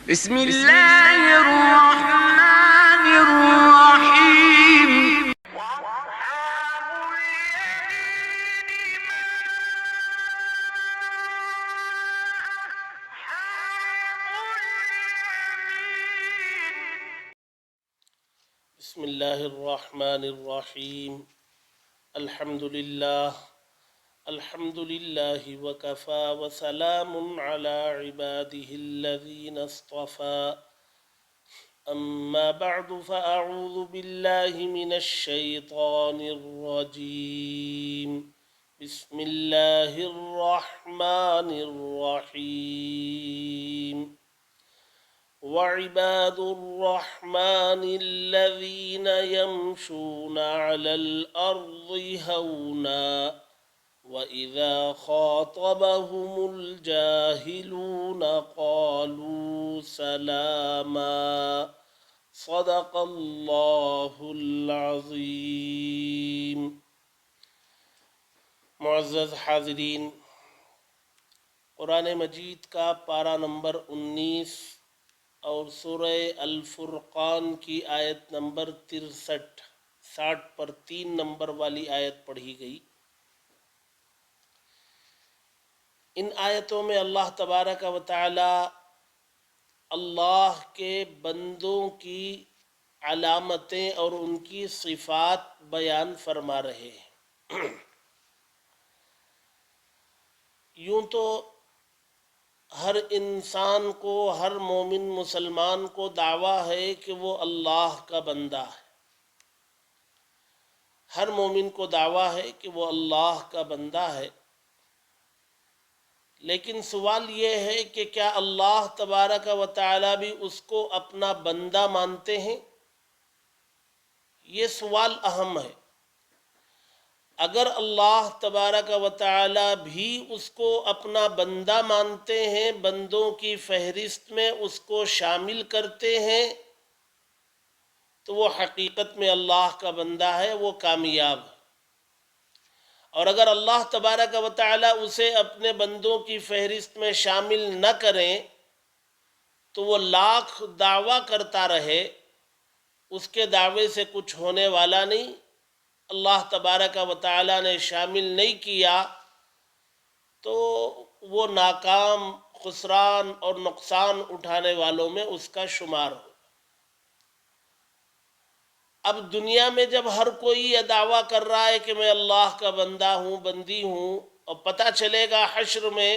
بسم اللہ الرحمن الرحیم بسم اللہ الرحمن الرحیم الحمد للہ وکفا وسلام علی عباده الذین اصطفى اما بعد فاعوذ باللہ من الشیطان الرجیم بسم اللہ الرحمن الرحیم وعباد الرحمن الذين يمشون على الأرض هونا وإذا خاطبهم الجاهلون قالوا سلاما صدق الله العظيم. معزز حاضرین، قرآن مجید کا پارہ نمبر 19 اور سورہ الفرقان کی آیت نمبر 63 60 پر 3 نمبر والی آیت پڑھی گئی. ان آیتوں میں اللہ تبارک و تعالی اللہ کے بندوں کی علامتیں اور ان کی صفات بیان فرما رہے ہیں. یوں تو ہر انسان کو، ہر مومن مسلمان کو دعویٰ ہے کہ وہ اللہ کا بندہ ہے. ہر مومن کو دعویٰ ہے کہ وہ اللہ کا بندہ ہے. لیکن سوال یہ ہے کہ کیا اللہ تبارک و تعالی بھی اس کو اپنا بندہ مانتے ہیں؟ یہ سوال اہم ہے. اگر اللہ تبارک و تعالی بھی اس کو اپنا بندہ مانتے ہیں، بندوں کی فہرست میں اس کو شامل کرتے ہیں، تو وہ حقیقت میں اللہ کا بندہ ہے، وہ کامیاب ہے. اور اگر اللہ تبارک و تعالی اسے اپنے بندوں کی فہرست میں شامل نہ کریں تو وہ لاکھ دعویٰ کرتا رہے، اس کے دعوے سے کچھ ہونے والا نہیں. اللہ تبارک و تعالی نے شامل نہیں کیا تو وہ ناکام، خسران اور نقصان اٹھانے والوں میں اس کا شمار ہو. اب دنیا میں جب ہر کوئی یہ دعویٰ کر رہا ہے کہ میں اللہ کا بندہ ہوں، بندی ہوں، اور پتہ چلے گا حشر میں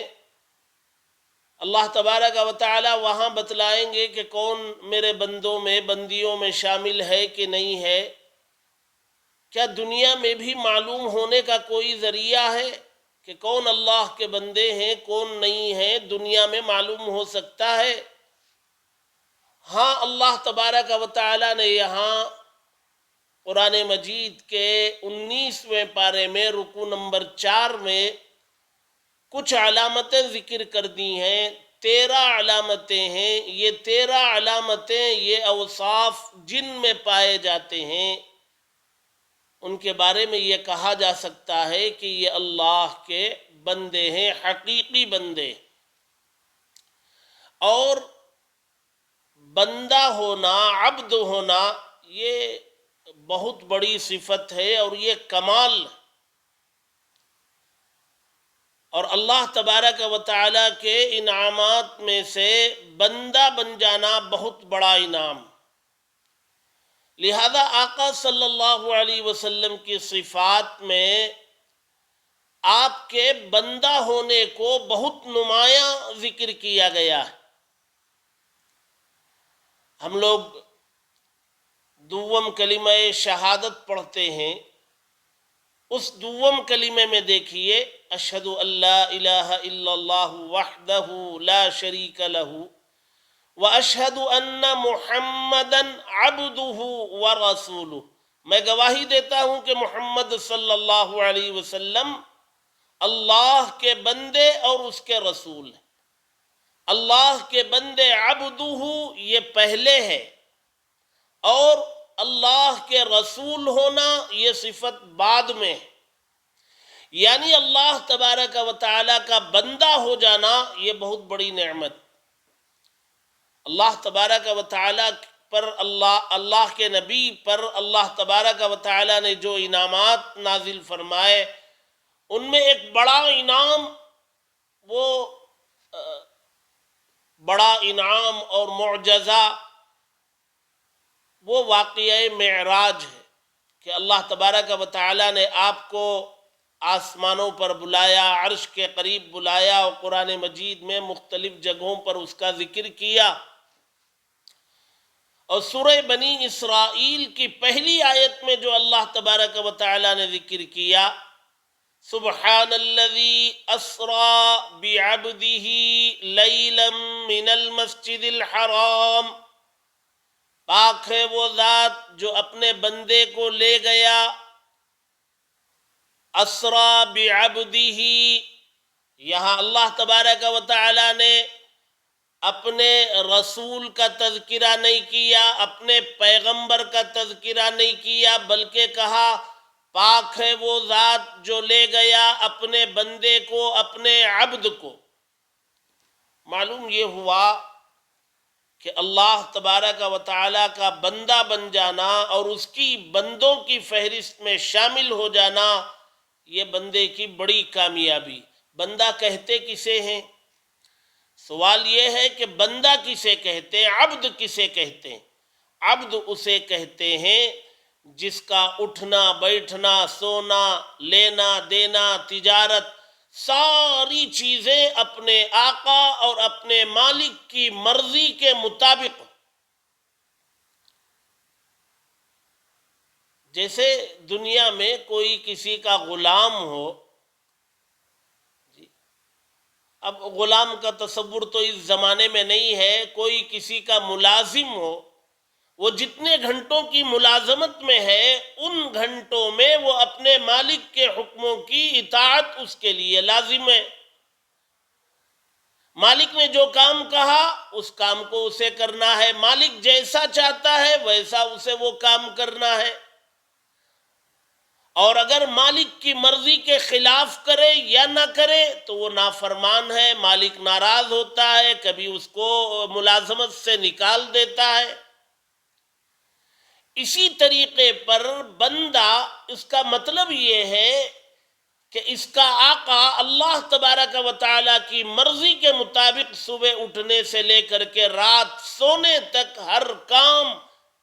اللہ تبارک و تعالی وہاں بتلائیں گے کہ کون میرے بندوں میں، بندیوں میں شامل ہے کہ نہیں ہے. کیا دنیا میں بھی معلوم ہونے کا کوئی ذریعہ ہے کہ کون اللہ کے بندے ہیں، کون نہیں ہیں؟ دنیا میں معلوم ہو سکتا ہے. ہاں، اللہ تبارک و تعالی نے یہاں قرآن مجید کے 19ویں پارے میں رکوع نمبر 4 میں کچھ علامتیں ذکر کر دی ہیں. 13 علامتیں ہیں. یہ 13 علامتیں، یہ اوصاف جن میں پائے جاتے ہیں، ان کے بارے میں یہ کہا جا سکتا ہے کہ یہ اللہ کے بندے ہیں، حقیقی بندے. اور بندہ ہونا، عبد ہونا، یہ بہت بڑی صفت ہے اور یہ کمال. اور اللہ تبارک و تعالی کے انعامات میں سے بندہ بن جانا بہت بڑا انعام. لہذا آقا صلی اللہ علیہ وسلم کی صفات میں آپ کے بندہ ہونے کو بہت نمایاں ذکر کیا گیا ہے. ہم لوگ دوم کلمہ شہادت پڑھتے ہیں. اس دوم کلمے میں دیکھیے، اشہد ان لا الہ الا اللہ وحدہ لا شریک لہ واشہد ان محمدا عبدہ ورسولہ. میں گواہی دیتا ہوں کہ محمد صلی اللہ علیہ وسلم اللہ کے بندے اور اس کے رسول ہیں. اللہ کے بندے عبدہ یہ پہلے ہے، اور اللہ کے رسول ہونا یہ صفت بعد میں ہے. یعنی اللہ تبارک و تعالی کا بندہ ہو جانا یہ بہت بڑی نعمت. اللہ تبارک و تعالیٰ پر اللہ کے نبی پر اللہ تبارک و تعالیٰ نے جو انعامات نازل فرمائے، ان میں ایک بڑا انعام، وہ بڑا انعام اور معجزہ، وہ واقعہ معراج ہے کہ اللہ تبارک و تعالیٰ نے آپ کو آسمانوں پر بلایا، عرش کے قریب بلایا اور قرآن مجید میں مختلف جگہوں پر اس کا ذکر کیا۔ اور سورہ بنی اسرائیل کی پہلی آیت میں جو اللہ تبارک و تعالیٰ نے ذکر کیا، سبحان الذی اسری بعبدہ لیلا من المسجد الحرام، پاک ہے وہ ذات جو اپنے بندے کو لے گیا، اسری بعبدہ، یہاں اللہ تبارک و تعالیٰ نے اپنے رسول کا تذکرہ نہیں کیا، اپنے پیغمبر کا تذکرہ نہیں کیا، بلکہ کہا پاک ہے وہ ذات جو لے گیا اپنے بندے کو، اپنے عبد کو۔ معلوم یہ ہوا کہ اللہ تبارک و تعالیٰ کا بندہ بن جانا اور اس کی بندوں کی فہرست میں شامل ہو جانا، یہ بندے کی بڑی کامیابی۔ بندہ کہتے کسے ہیں؟ سوال یہ ہے کہ بندہ کسے کہتے ہیں، عبد کسے کہتے ہیں؟ عبد اسے کہتے ہیں جس کا اٹھنا بیٹھنا، سونا، لینا دینا، تجارت، ساری چیزیں اپنے آقا اور اپنے مالک کی مرضی کے مطابق۔ جیسے دنیا میں کوئی کسی کا غلام ہو، اب غلام کا تصور تو اس زمانے میں نہیں ہے، کوئی کسی کا ملازم ہو، وہ جتنے گھنٹوں کی ملازمت میں ہے ان گھنٹوں میں وہ اپنے مالک کے حکموں کی اطاعت اس کے لیے لازم ہے۔ مالک نے جو کام کہا اس کام کو اسے کرنا ہے، مالک جیسا چاہتا ہے ویسا اسے وہ کام کرنا ہے، اور اگر مالک کی مرضی کے خلاف کرے یا نہ کرے تو وہ نافرمان ہے، مالک ناراض ہوتا ہے، کبھی اس کو ملازمت سے نکال دیتا ہے۔ اسی طریقے پر بندہ، اس کا مطلب یہ ہے کہ اس کا آقا اللہ تبارک و تعالیٰ کی مرضی کے مطابق صبح اٹھنے سے لے کر کے رات سونے تک ہر کام،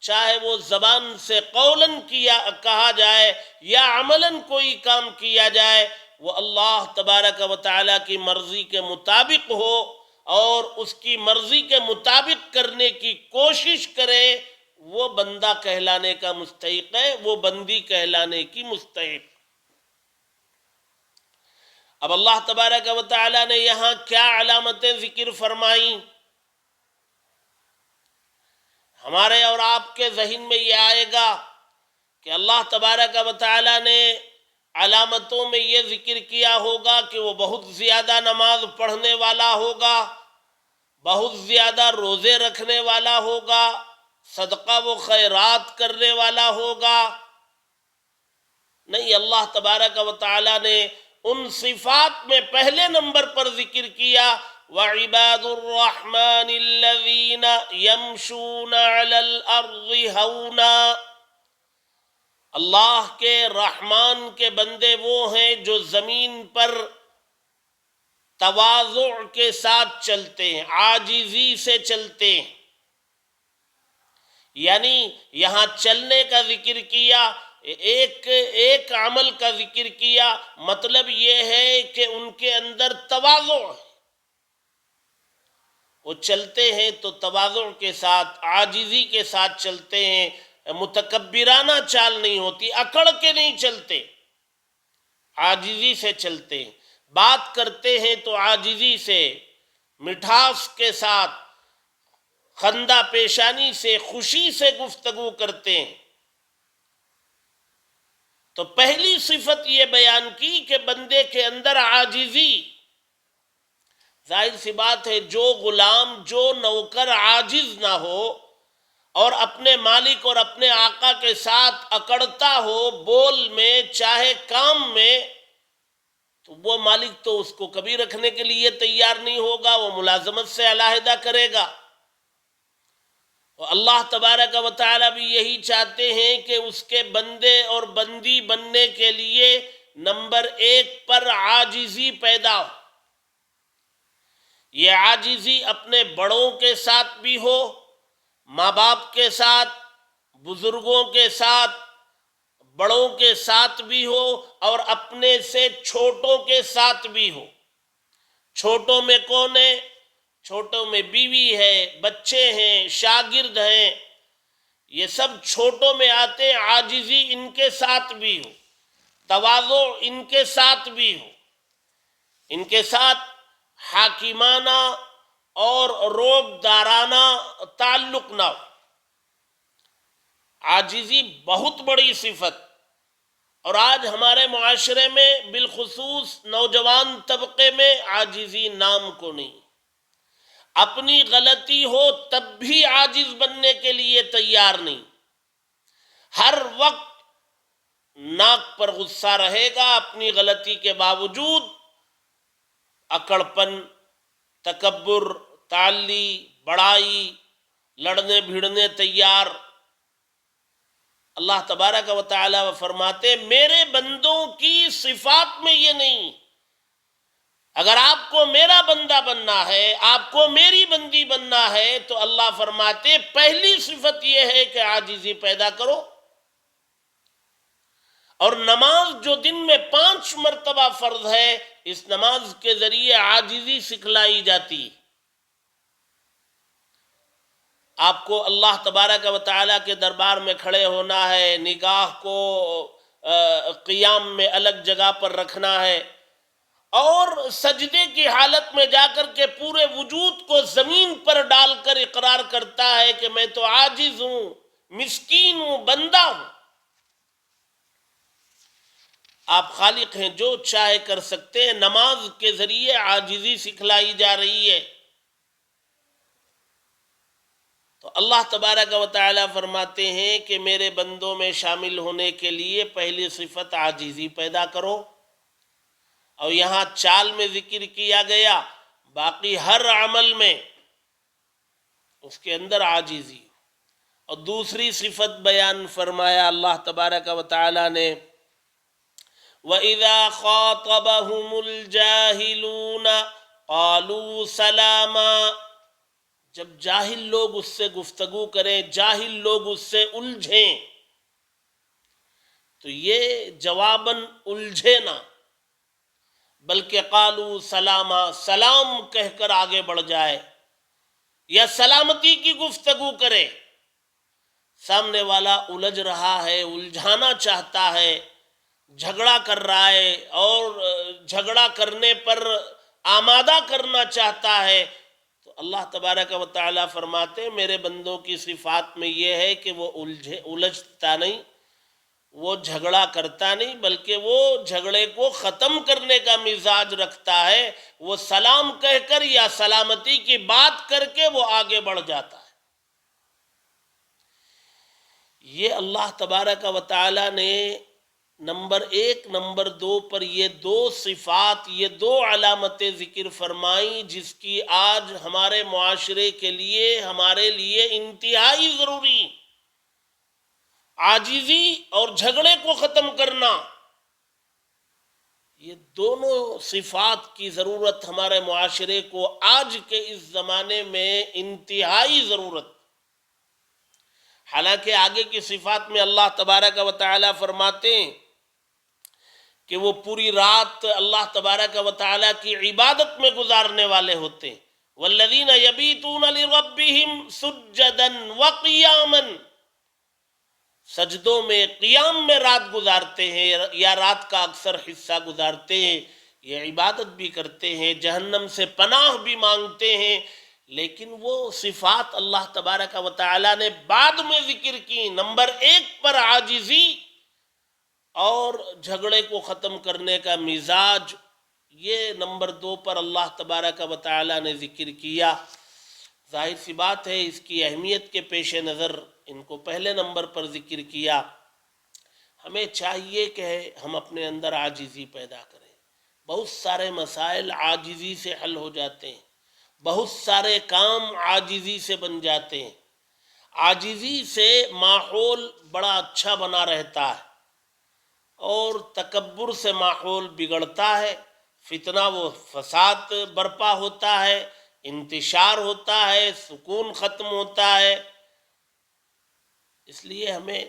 چاہے وہ زبان سے قولاً کہا جائے یا عملاً کوئی کام کیا جائے، وہ اللہ تبارک و تعالیٰ کی مرضی کے مطابق ہو اور اس کی مرضی کے مطابق کرنے کی کوشش کرے، وہ بندہ کہلانے کا مستحق ہے، وہ بندی کہلانے کی مستحق۔ اب اللہ تبارک و تعالیٰ نے یہاں کیا علامتیں ذکر فرمائیں؟ ہمارے اور آپ کے ذہن میں یہ آئے گا کہ اللہ تبارک و تعالیٰ نے علامتوں میں یہ ذکر کیا ہوگا کہ وہ بہت زیادہ نماز پڑھنے والا ہوگا، بہت زیادہ روزے رکھنے والا ہوگا، صدقہ و خیرات کرنے والا ہوگا۔ نہیں، اللہ تبارک و تعالیٰ نے ان صفات میں پہلے نمبر پر ذکر کیا، وَعِبَادُ الرَّحْمَنِ الَّذِينَ يَمْشُونَ عَلَى الْأَرْضِ هَوْنًا، اللہ کے رحمان کے بندے وہ ہیں جو زمین پر تواضع کے ساتھ چلتے ہیں، عاجزی سے چلتے ہیں۔ یعنی یہاں چلنے کا ذکر کیا، ایک عمل کا ذکر کیا، مطلب یہ ہے کہ ان کے اندر تواضع ہے، وہ چلتے ہیں تو تواضع کے ساتھ، عاجزی کے ساتھ چلتے ہیں، متکبرانہ چال نہیں ہوتی، اکڑ کے نہیں چلتے، عاجزی سے چلتے ہیں، بات کرتے ہیں تو عاجزی سے، مٹھاس کے ساتھ، خندہ پیشانی سے، خوشی سے گفتگو کرتے ہیں۔ تو پہلی صفت یہ بیان کی کہ بندے کے اندر عاجزی۔ ظاہر سی بات ہے، جو غلام، جو نوکر عاجز نہ ہو اور اپنے مالک اور اپنے آقا کے ساتھ اکڑتا ہو، بول میں چاہے کام میں، تو وہ مالک تو اس کو کبھی رکھنے کے لیے تیار نہیں ہوگا، وہ ملازمت سے علیحدہ کرے گا۔ اور اللہ تبارک و تعالیٰ بھی یہی چاہتے ہیں کہ اس کے بندے اور بندی بننے کے لیے نمبر 1 پر عاجزی پیدا ہو۔ یہ عاجزی اپنے بڑوں کے ساتھ بھی ہو، ماں باپ کے ساتھ، بزرگوں کے ساتھ، بڑوں کے ساتھ بھی ہو، اور اپنے سے چھوٹوں کے ساتھ بھی ہو۔ چھوٹوں میں کون ہے؟ چھوٹوں میں بیوی ہے، بچے ہیں، شاگرد ہیں، یہ سب چھوٹوں میں آتے ہیں۔ عاجزی ان کے ساتھ بھی ہو، تواضع ان کے ساتھ بھی ہو، ان کے ساتھ حاکمانہ اور روبدارانہ تعلق نہ ہو۔ عاجزی بہت بڑی صفت، اور آج ہمارے معاشرے میں بالخصوص نوجوان طبقے میں عاجزی نام کو نہیں۔ اپنی غلطی ہو تب بھی عاجز بننے کے لیے تیار نہیں، ہر وقت ناک پر غصہ رہے گا، اپنی غلطی کے باوجود اکڑپن، تکبر، تعلی، بڑائی، لڑنے بھیڑنے تیار۔ اللہ تبارک و تعالیٰ فرماتے میرے بندوں کی صفات میں یہ نہیں۔ اگر آپ کو میرا بندہ بننا ہے، آپ کو میری بندی بننا ہے، تو اللہ فرماتے پہلی صفت یہ ہے کہ عاجزی پیدا کرو۔ اور نماز جو دن میں 5 مرتبہ فرض ہے، اس نماز کے ذریعے عاجزی سکھلائی جاتی۔ آپ کو اللہ تبارک و تعالیٰ کے دربار میں کھڑے ہونا ہے، نگاہ کو قیام میں الگ جگہ پر رکھنا ہے، اور سجدے کی حالت میں جا کر کے پورے وجود کو زمین پر ڈال کر اقرار کرتا ہے کہ میں تو عاجز ہوں، مسکین ہوں، بندہ ہوں۔ آپ خالق ہیں، جو چاہے کر سکتے ہیں۔ نماز کے ذریعے عاجزی سکھلائی جا رہی ہے۔ تو اللہ تبارک و تعالیٰ فرماتے ہیں کہ میرے بندوں میں شامل ہونے کے لیے پہلی صفت عاجزی پیدا کرو۔ اور یہاں چال میں ذکر کیا گیا، باقی ہر عمل میں اس کے اندر عاجزی۔ اور دوسری صفت بیان فرمایا اللہ تبارک و تعالیٰ نے، وَإِذَا خَاطَبَهُمُ الْجَاهِلُونَ قَالُوا سَلَامًا۔ جب جاہل لوگ اس سے گفتگو کریں، جاہل لوگ اس سے الجھیں، تو یہ جواباً الجھے نہ، بلکہ قالوا سلاما، سلام کہہ کر آگے بڑھ جائے، یا سلامتی کی گفتگو کرے۔ سامنے والا الجھ رہا ہے، الجھانا چاہتا ہے، جھگڑا کر رہا ہے، اور جھگڑا کرنے پر آمادہ کرنا چاہتا ہے، تو اللہ تبارک و تعالیٰ فرماتے میرے بندوں کی صفات میں یہ ہے کہ وہ الجھتا نہیں، وہ جھگڑا کرتا نہیں، بلکہ وہ جھگڑے کو ختم کرنے کا مزاج رکھتا ہے۔ وہ سلام کہہ کر یا سلامتی کی بات کر کے وہ آگے بڑھ جاتا ہے۔ یہ اللہ تبارک و تعالیٰ نے نمبر 1 نمبر 2 پر یہ 2 صفات، یہ 2 علامتیں ذکر فرمائیں، جس کی آج ہمارے معاشرے کے لیے، ہمارے لیے انتہائی ضروری، عاجزی اور جھگڑے کو ختم کرنا۔ یہ دونوں صفات کی ضرورت ہمارے معاشرے کو آج کے اس زمانے میں انتہائی ضرورت۔ حالانکہ آگے کی صفات میں اللہ تبارک و تعالیٰ فرماتے ہیں کہ وہ پوری رات اللہ تبارک و تعالیٰ کی عبادت میں گزارنے والے ہوتے ہیں۔ والذین یبیتون لربہم سجدا وقیاما، سجدوں میں، قیام میں رات گزارتے ہیں، یا رات کا اکثر حصہ گزارتے ہیں، یہ عبادت بھی کرتے ہیں، جہنم سے پناہ بھی مانگتے ہیں۔ لیکن وہ صفات اللہ تبارک و تعالیٰ نے بعد میں ذکر کی۔ نمبر 1 پر عاجزی اور جھگڑے کو ختم کرنے کا مزاج، یہ نمبر 2 پر اللہ تبارک و تعالیٰ نے ذکر کیا۔ ظاہر سی بات ہے، اس کی اہمیت کے پیش نظر ان کو پہلے نمبر پر ذکر کیا۔ ہمیں چاہیے کہ ہم اپنے اندر عاجزی پیدا کریں۔ بہت سارے مسائل عاجزی سے حل ہو جاتے ہیں، بہت سارے کام عاجزی سے بن جاتے ہیں۔ عاجزی سے ماحول بڑا اچھا بنا رہتا ہے، اور تکبر سے ماحول بگڑتا ہے، فتنہ و فساد برپا ہوتا ہے، انتشار ہوتا ہے، سکون ختم ہوتا ہے۔ اس لیے ہمیں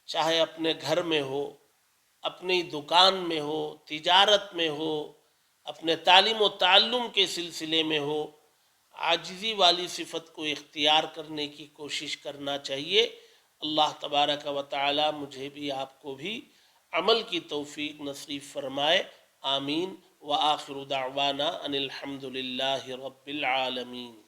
چاہے اپنے گھر میں ہو، اپنی دکان میں ہو، تجارت میں ہو، اپنے تعلیم و تعلم کے سلسلے میں ہو، عاجزی والی صفت کو اختیار کرنے کی کوشش کرنا چاہیے۔ اللہ تبارک و تعالی مجھے بھی آپ کو بھی عمل کی توفیق نصیب فرمائے، آمین۔ وآخر دعوانا ان الحمد للہ رب العالمین۔